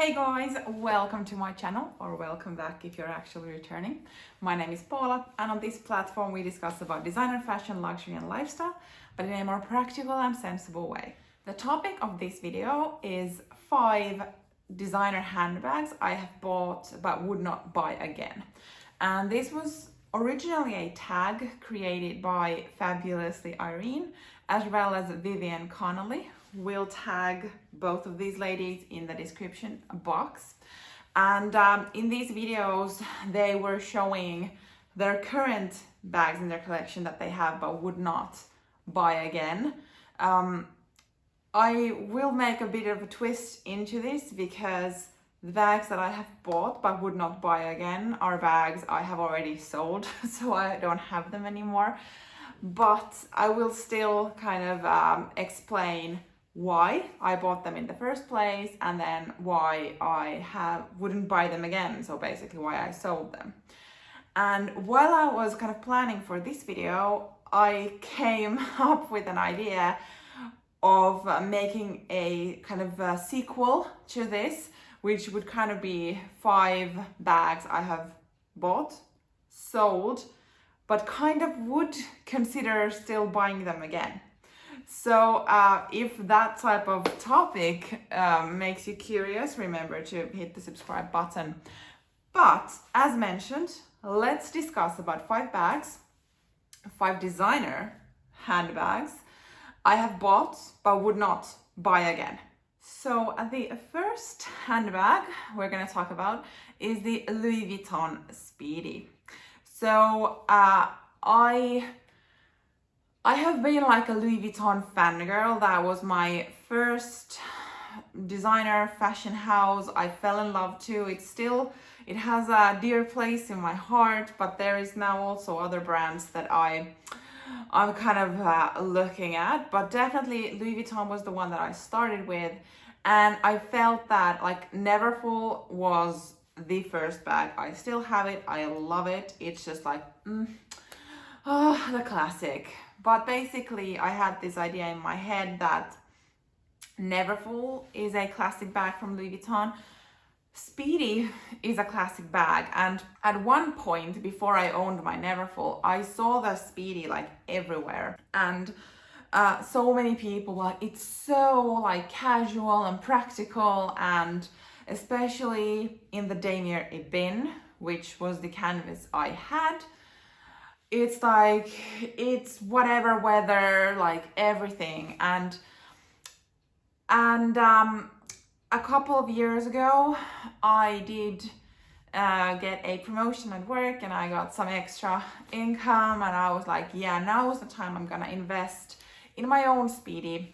Hey guys, welcome to my channel, or welcome back if you're actually returning. My name is Paula, and on this platform we discuss about designer, fashion, luxury and lifestyle, but in a more practical and sensible way. The topic of this video is 5 designer handbags I have bought but would not buy again. And this was originally a tag created by Fabulously Irene as well as Vivian Connolly. We'll tag both of these ladies in the description box. And in these videos, they were showing their current bags in their collection that they have but would not buy again. I will make a bit of a twist into this because the bags that I have bought but would not buy again are bags I have already sold, so I don't have them anymore. But I will still kind of explain why I bought them in the first place and then why I wouldn't buy them again, so basically why I sold them. And while I was kind of planning for this video, I came up with an idea of making a kind of a sequel to this, which would kind of be 5 bags I have bought, sold, but kind of would consider still buying them again. So if that type of topic makes you curious, remember to hit the subscribe button. But as mentioned, let's discuss about 5 bags, 5 designer handbags I have bought but would not buy again. So the first handbag we're going to talk about is the Louis Vuitton Speedy. So I have been like a Louis Vuitton fangirl. That was my first designer fashion house I fell in love to. It has a dear place in my heart, but there is now also other brands that I'm kind of looking at, but definitely Louis Vuitton was the one that I started with, and I felt that like Neverfull was the first bag. I still have it, I love it. It's just like the classic. But basically I had this idea in my head that Neverfull is a classic bag from Louis Vuitton. Speedy is a classic bag, and at one point before I owned my Neverfull, I saw the Speedy like everywhere, and so many people were like, it's so like casual and practical, and especially in the Damier Ebene, which was the canvas I had. It's like, it's whatever weather, like everything. And a couple of years ago, I did get a promotion at work and I got some extra income, and I was like, yeah, now is the time I'm gonna invest in my own Speedy.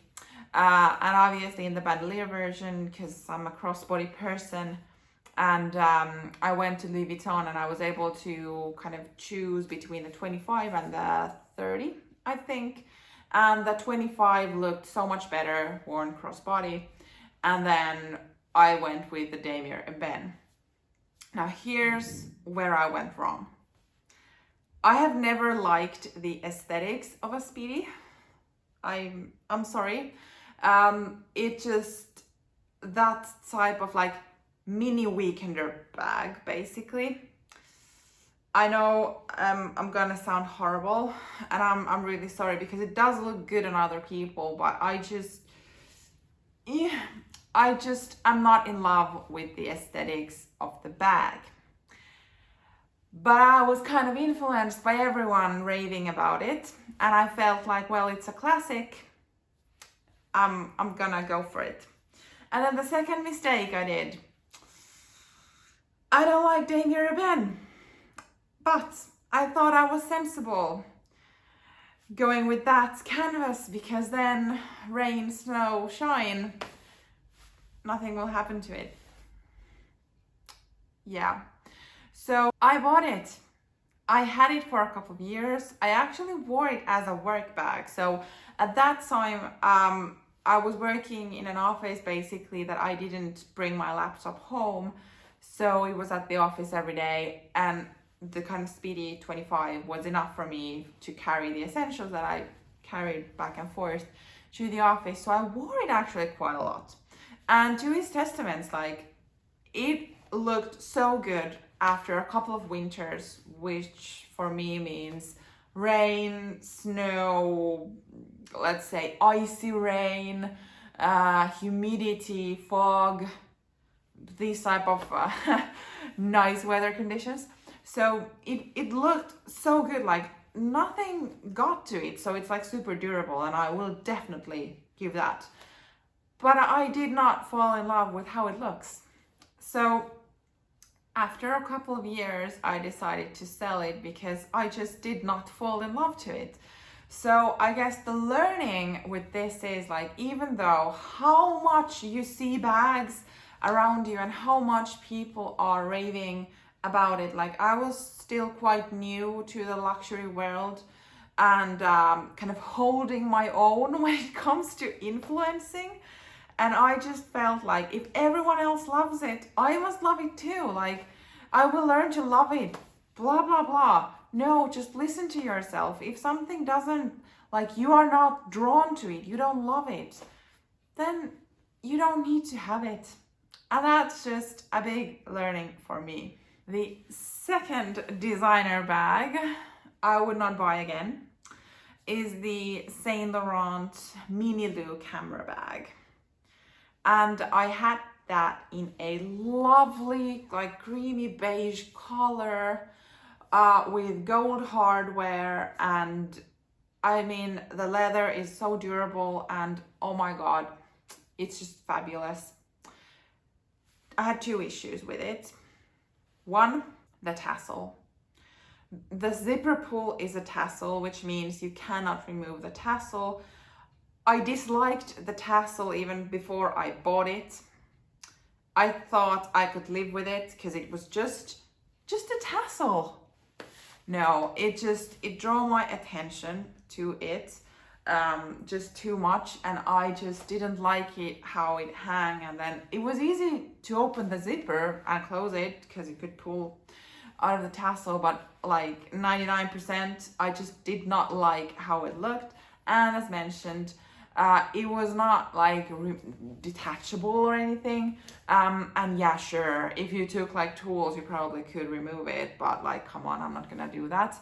And obviously in the bandolier version, because I'm a crossbody person. And I went to Louis Vuitton and I was able to kind of choose between the 25 and the 30, I think. And the 25 looked so much better worn crossbody. And then I went with the Damier Ebene. Now here's where I went wrong. I have never liked the aesthetics of a Speedy. I'm sorry. It just, that type of like mini weekender bag, basically. I know I'm gonna sound horrible, and I'm really sorry because it does look good on other people, but I'm not in love with the aesthetics of the bag. But I was kind of influenced by everyone raving about it, and I felt like, well, it's a classic, I'm gonna go for it. And then the second mistake I did, I don't like Damier Ebene, but I thought I was sensible going with that canvas, because then rain, snow, shine, nothing will happen to it. Yeah, so I bought it. I had it for a couple of years. I actually wore it as a work bag. So at that time, I was working in an office basically that I didn't bring my laptop home. So it was at the office every day, and the kind of Speedy 25 was enough for me to carry the essentials that I carried back and forth to the office. So I wore it actually quite a lot. And to his testaments, like it looked so good after a couple of winters, which for me means rain, snow, let's say icy rain, humidity, fog, these type of nice weather conditions. So it looked so good, like nothing got to it. So it's like super durable, and I will definitely give that. But I did not fall in love with how it looks. So after a couple of years, I decided to sell it because I just did not fall in love to it. So I guess the learning with this is like, even though how much you see bags around you and how much people are raving about it, like I was still quite new to the luxury world and kind of holding my own when it comes to influencing. And I just felt like if everyone else loves it, I must love it too. Like I will learn to love it, blah, blah, blah. No, just listen to yourself. If something doesn't, like you are not drawn to it, you don't love it, then you don't need to have it. And that's just a big learning for me. The second designer bag I would not buy again is the Saint Laurent Mini Lou camera bag. And I had that in a lovely, like creamy beige color with gold hardware. And I mean, the leather is so durable and oh my God, it's just fabulous. I had two issues with it. One, the tassel. The zipper pull is a tassel, which means you cannot remove the tassel. I disliked the tassel even before I bought it. I thought I could live with it because it was just a tassel. No, it drew my attention to it just too much, and I just didn't like it how it hung. And then it was easy to open the zipper and close it because you could pull out of the tassel, but like 99% I just did not like how it looked. And as mentioned, it was not like detachable or anything. And yeah, sure, if you took like tools, you probably could remove it, but like, come on, I'm not gonna do that.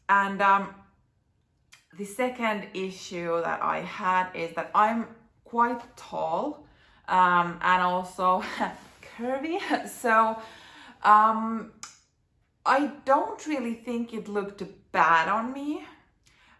And the second issue that I had is that I'm quite tall and also curvy. So I don't really think it looked bad on me,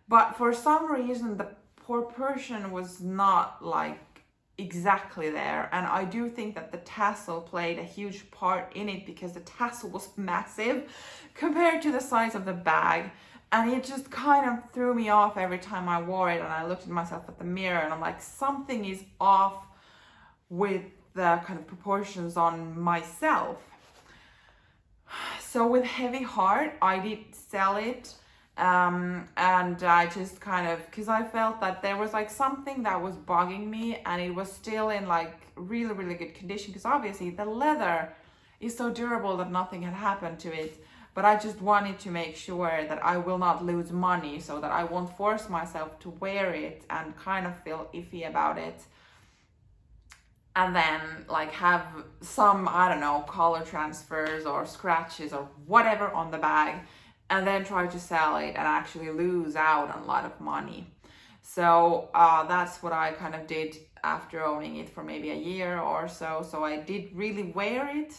but for some reason the proportion was not like exactly there. And I do think that the tassel played a huge part in it because the tassel was massive compared to the size of the bag. And it just kind of threw me off every time I wore it. And I looked at myself at the mirror and I'm like, something is off with the kind of proportions on myself. So with heavy heart, I did sell it. And I just kind of, because I felt that there was like something that was bugging me, and it was still in like really, really good condition, because obviously the leather is so durable that nothing had happened to it. But I just wanted to make sure that I will not lose money, so that I won't force myself to wear it and kind of feel iffy about it. And then like have some, I don't know, color transfers or scratches or whatever on the bag, and then try to sell it and actually lose out on a lot of money. So that's what I kind of did after owning it for maybe a year or so. So I did really wear it,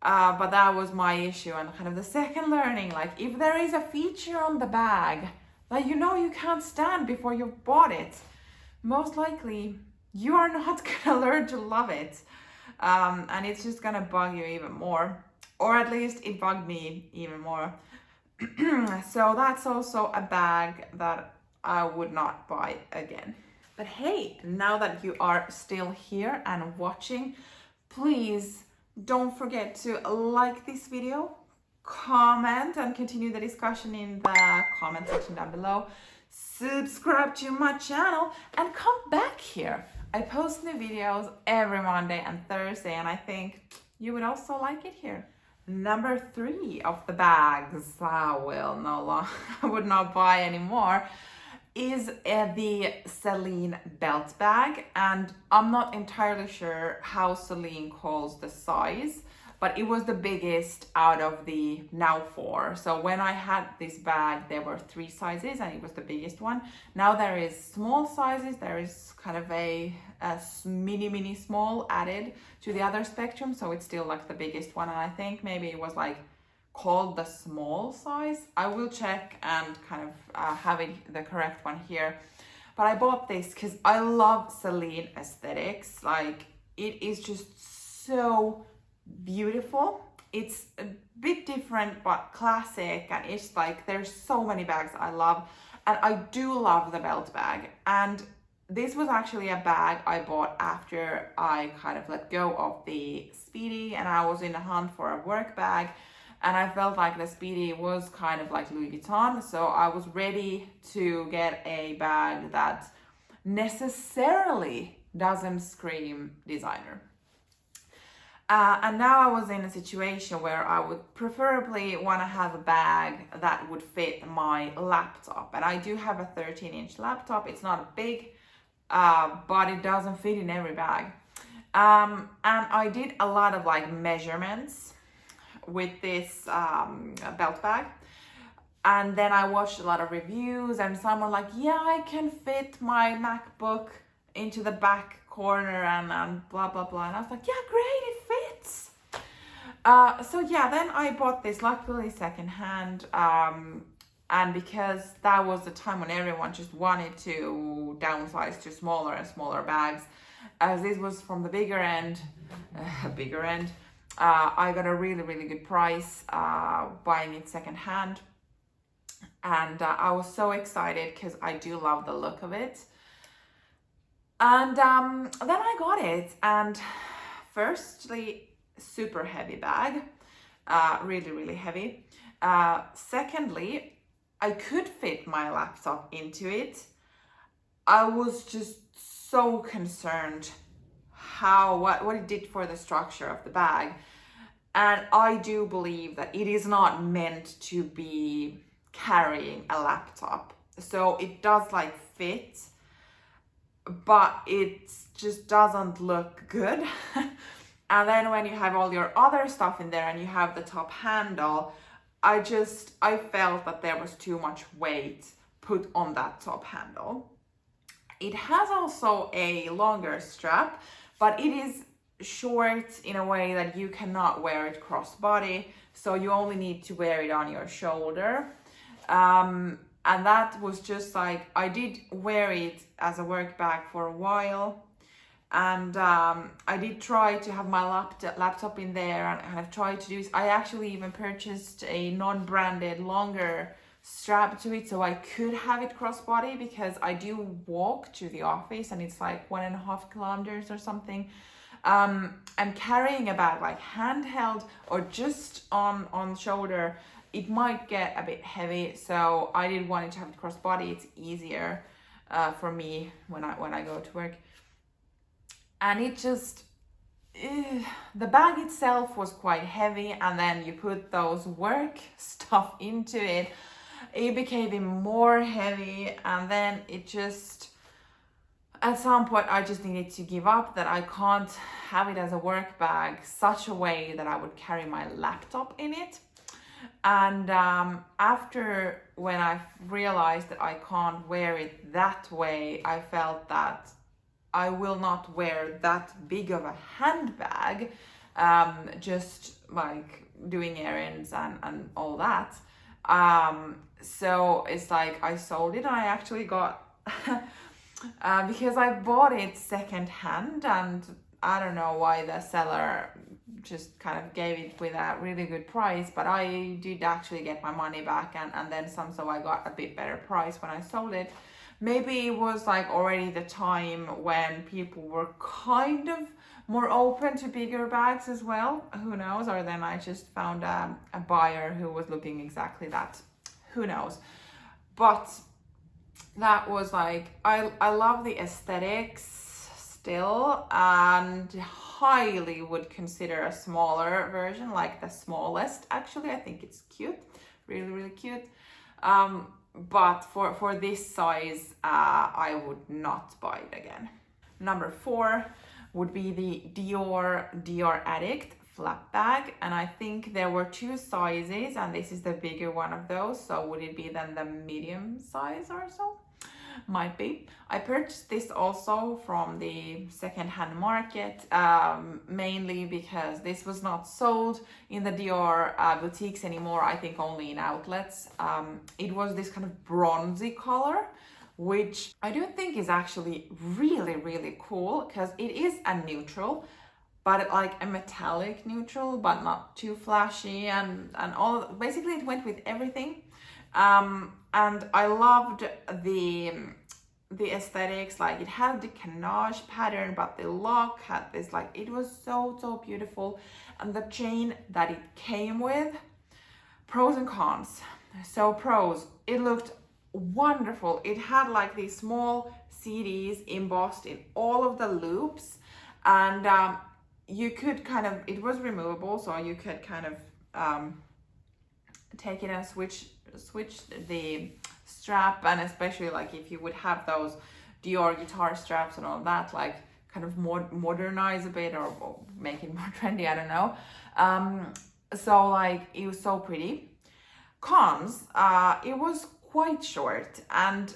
but that was my issue. And kind of the second learning, like if there is a feature on the bag that you know you can't stand before you've bought it, most likely you are not gonna learn to love it. And it's just gonna bug you even more. Or at least it bugged me even more. So that's also a bag that I would not buy again. But hey, now that you are still here and watching, please don't forget to like this video, comment, and continue the discussion in the comment section down below. Subscribe to my channel and come back here. I post new videos every Monday and Thursday, and I think you would also like it here. Number 3 of the bags I would not buy anymore is the Celine belt bag, and I'm not entirely sure how Celine calls the size, but it was the biggest out of the now 4. So when I had this bag, there were 3 sizes and it was the biggest one. Now there is small sizes, there is kind of a mini small added to the other spectrum, so it's still like the biggest one, and I think maybe it was like called the small size. I will check and kind of have it the correct one here. But I bought this because I love Celine aesthetics. Like, it is just so beautiful. It's a bit different but classic, and it's like there's so many bags I love, and I do love the belt bag. And this was actually a bag I bought after I kind of let go of the Speedy, and I was in a hunt for a work bag. And I felt like the Speedy was kind of like Louis Vuitton, so I was ready to get a bag that necessarily doesn't scream designer. And now I was in a situation where I would preferably want to have a bag that would fit my laptop. And I do have a 13-inch laptop. It's not big, but it doesn't fit in every bag. And I did a lot of like measurements with this belt bag, and then I watched a lot of reviews, and someone like, yeah, I can fit my MacBook into the back corner and blah blah blah, and I was like, yeah, great, it fits. So yeah, then I bought this, luckily secondhand, and because that was the time when everyone just wanted to downsize to smaller and smaller bags, as this was from the bigger end, I got a really good price buying it secondhand, and I was so excited because I do love the look of it. And then I got it, and firstly, super heavy bag, really heavy. Secondly, I could fit my laptop into it. I was just so concerned what it did for the structure of the bag, and I do believe that it is not meant to be carrying a laptop, so it does like fit, but it just doesn't look good. And then when you have all your other stuff in there and you have the top handle, I felt that there was too much weight put on that top handle. It has also a longer strap, but it is short in a way that you cannot wear it crossbody, so you only need to wear it on your shoulder. And that was just like, I did wear it as a work bag for a while, and I did try to have my laptop in there, and I've tried to do this. I actually even purchased a non-branded longer strap to it so I could have it crossbody, because I do walk to the office and it's like 1.5 kilometers or something. And carrying a bag like handheld or just on shoulder, it might get a bit heavy, so I did want it to have it crossbody. It's easier for me when I go to work. And it just, the bag itself was quite heavy, and then you put those work stuff into it, it became even more heavy, and then it just, at some point I just needed to give up, that I can't have it as a work bag such a way that I would carry my laptop in it. And after, when I realized that I can't wear it that way, I felt that I will not wear that big of a handbag, just like doing errands and all that. So it's like I sold it, and I actually got because I bought it second hand, and I don't know why the seller just kind of gave it with a really good price, but I did actually get my money back and then some, so I got a bit better price when I sold it. Maybe it was like already the time when people were kind of more open to bigger bags as well, who knows, or then I just found a buyer who was looking exactly that, who knows. But that was like, I love the aesthetics still, and highly would consider a smaller version, like the smallest. Actually, I think it's cute, really cute. but for this size, I would not buy it again. Number 4 would be the DiorAddict flap bag, and I think there were 2 sizes, and this is the bigger one of those, so would it be then the medium size or so? Might be. I purchased this also from the second-hand market, mainly because this was not sold in the Dior boutiques anymore, I think only in outlets. It was this kind of bronzy color, which I do think is actually really, really cool, because it is a neutral, but like a metallic neutral, but not too flashy, and all. Basically, it went with everything. And I loved the aesthetics. Like, it had the cannage pattern, but the lock had this, like, it was so beautiful. And the chain that it came with, pros and cons. So pros, it looked wonderful. It had like these small CDs embossed in all of the loops, and you could kind of, it was removable, so you could kind of take it and switch the strap, and especially like if you would have those Dior guitar straps and all that, like kind of modernize a bit or make it more trendy, I don't know. So like, it was so pretty. Cons, it was quite short, and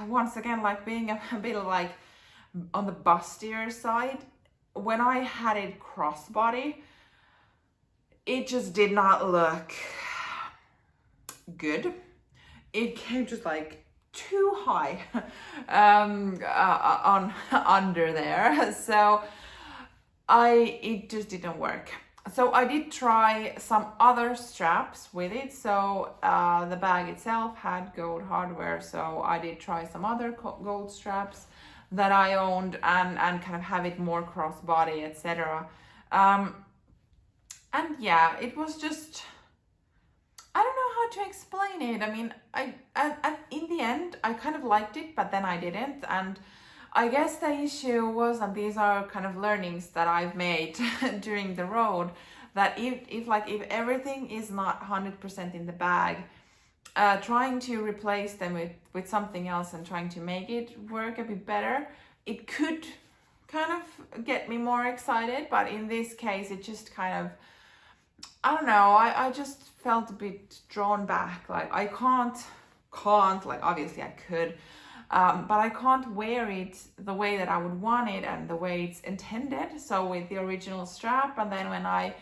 once again, like being a bit like on the bustier side, when I had it crossbody, it just did not look good. It came just like too high on under there, so it just didn't work. So I did try some other straps with it. So the bag itself had gold hardware, so I did try some other gold straps that I owned and kind of have it more crossbody, etc. And yeah, it was just, I don't know how to explain it. I mean, I in the end, I kind of liked it, but then I didn't. And I guess the issue was, and these are kind of learnings that I've made during the road, that if everything is not 100% in the bag, trying to replace them with something else and trying to make it work a bit better, it could kind of get me more excited. But in this case, it just kind of, I don't know, I just felt a bit drawn back. Like, I can't, like, obviously I could, but I can't wear it the way that I would want it and the way it's intended. So with the original strap, and then when I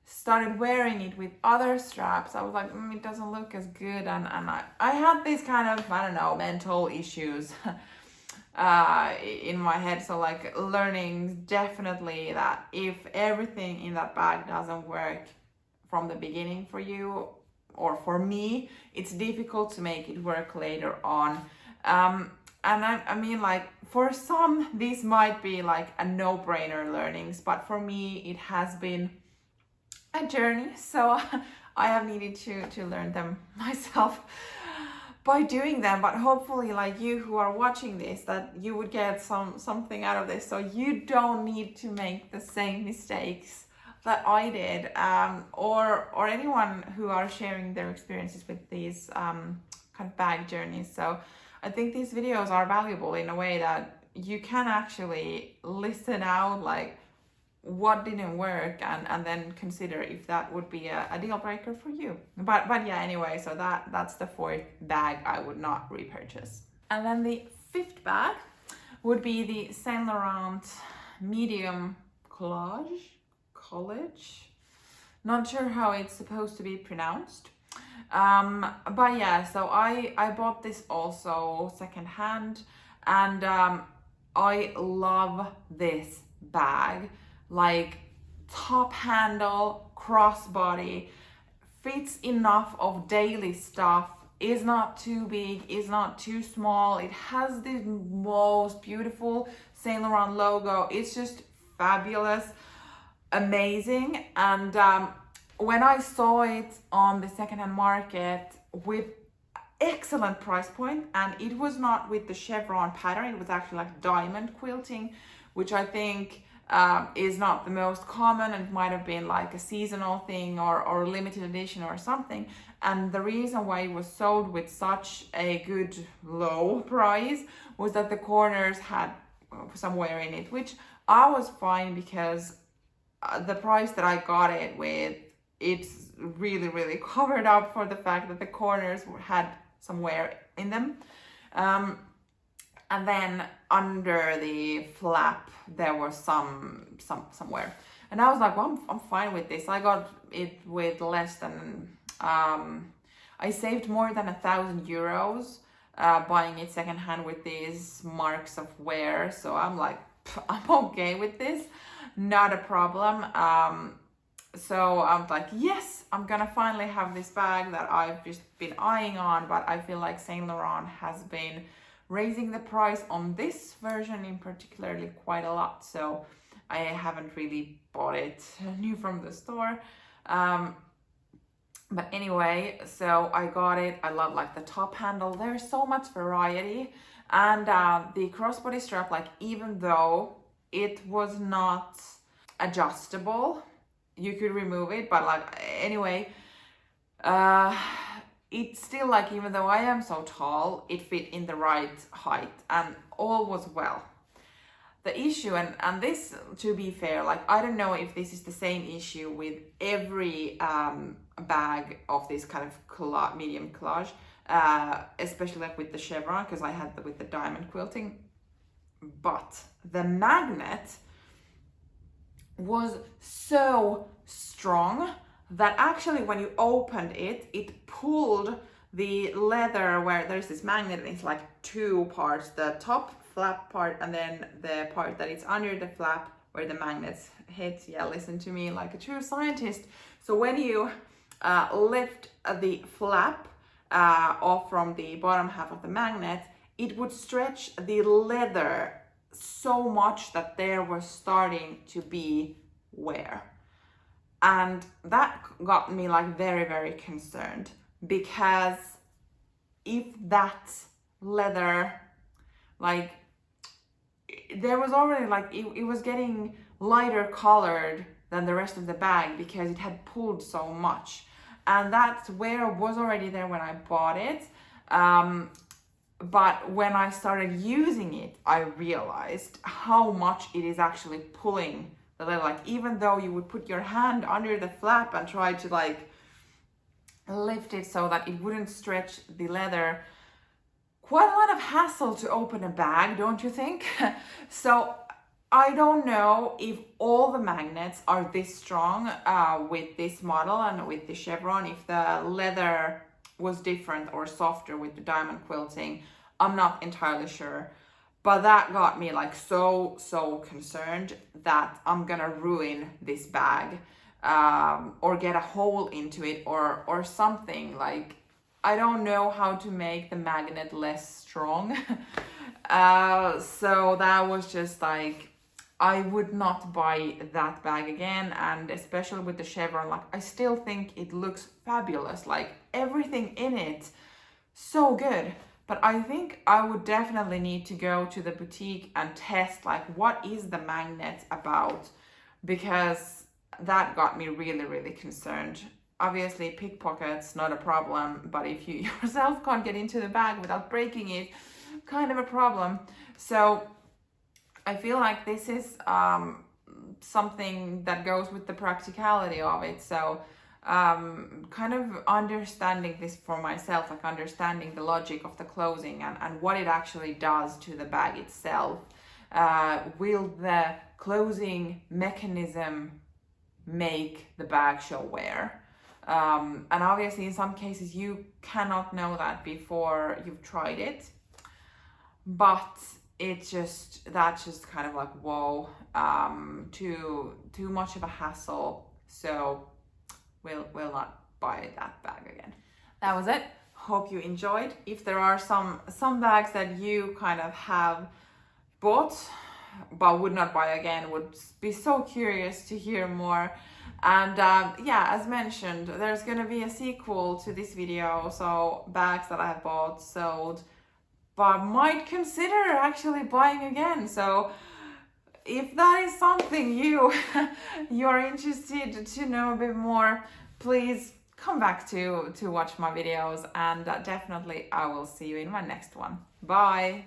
started wearing it with other straps, I was like, it doesn't look as good. And I had these kind of, I don't know, mental issues in my head. So like, learning definitely that if everything in that bag doesn't work from the beginning for you, or for me, it's difficult to make it work later on. And I mean, like, for some, these might be like a no-brainer learnings, but for me, it has been a journey. So I have needed to learn them myself by doing them. But hopefully, like, you who are watching this, that you would get something out of this, so you don't need to make the same mistakes that I did, or anyone who are sharing their experiences with these kind of bag journeys. So I think these videos are valuable in a way that you can actually listen out, like, what didn't work, and then consider if that would be a deal breaker for you. But yeah, anyway, so that's the 4th bag I would not repurchase. And then the 5th bag would be the Saint Laurent medium collage. Not sure how it's supposed to be pronounced. But yeah, so I bought this also secondhand, and I love this bag. Like, top handle, crossbody, fits enough of daily stuff, is not too big, is not too small. It has the most beautiful Saint Laurent logo. It's just fabulous, amazing. And when I saw it on the secondhand market with excellent price point, and it was not with the chevron pattern, it was actually like diamond quilting, which I think is not the most common, and might have been like a seasonal thing or a limited edition or something. And the reason why it was sold with such a good low price was that the corners had some wear in it, which I was fine, because the price that I got it with, it's really covered up for the fact that the corners had some wear in them. And then under the flap there was some wear, and I was like, well, I'm fine with this. I got it with less than I saved more than 1,000 euros buying it secondhand with these marks of wear. So I'm like, I'm okay with this, not a problem. So I'm like, yes, I'm gonna finally have this bag that I've just been eyeing on, but I feel like Saint Laurent has been raising the price on this version in particularly quite a lot, so I haven't really bought it new from the store. But anyway, so I got it. I love like the top handle, there's so much variety, and the crossbody strap, like even though it was not adjustable, you could remove it, but like anyway, it's still like, even though I am so tall, it fit in the right height and all was well. The issue, and this, to be fair, like I don't know if this is the same issue with every bag of this kind of medium collage, especially like with the chevron, because I had with the diamond quilting, but the magnet was so strong that actually when you opened it, it pulled the leather where there's this magnet, and it's like two parts, the top flap part and then the part that is under the flap where the magnets hit. Yeah, listen to me like a true scientist. So when you lift the flap off from the bottom half of the magnet, it would stretch the leather so much that there was starting to be wear. And that got me like very concerned, because if that leather, like there was already like it was getting lighter colored than the rest of the bag because it had pulled so much, and that wear was already there when I bought it. But when I started using it, I realized how much it is actually pulling the leather. Like even though you would put your hand under the flap and try to like lift it so that it wouldn't stretch the leather, quite a lot of hassle to open a bag, don't you think? So I don't know if all the magnets are this strong with this model and with the chevron, if the leather was different or softer with the diamond quilting. I'm not entirely sure. But that got me like so concerned that I'm gonna ruin this bag, or get a hole into it or something. Like I don't know how to make the magnet less strong. So that was just like, I would not buy that bag again. And especially with the chevron, like I still think it looks fabulous, like everything in it so good. But I think I would definitely need to go to the boutique and test like what is the magnet about, because that got me really concerned. Obviously pickpockets, not a problem, but if you yourself can't get into the bag without breaking it, kind of a problem. So I feel like this is something that goes with the practicality of it. So kind of understanding this for myself, like understanding the logic of the closing and what it actually does to the bag itself. Will the closing mechanism make the bag show wear? And obviously in some cases you cannot know that before you've tried it, but that's just kind of like, whoa, too much of a hassle. So we'll not buy that bag again. That was it. Hope you enjoyed. If there are some bags that you kind of have bought but would not buy again, would be so curious to hear more. And yeah, as mentioned, there's gonna be a sequel to this video, so bags that I have bought, sold, but might consider actually buying again. So if that is something you're interested to know a bit more, please come back to watch my videos, and definitely I will see you in my next one. Bye.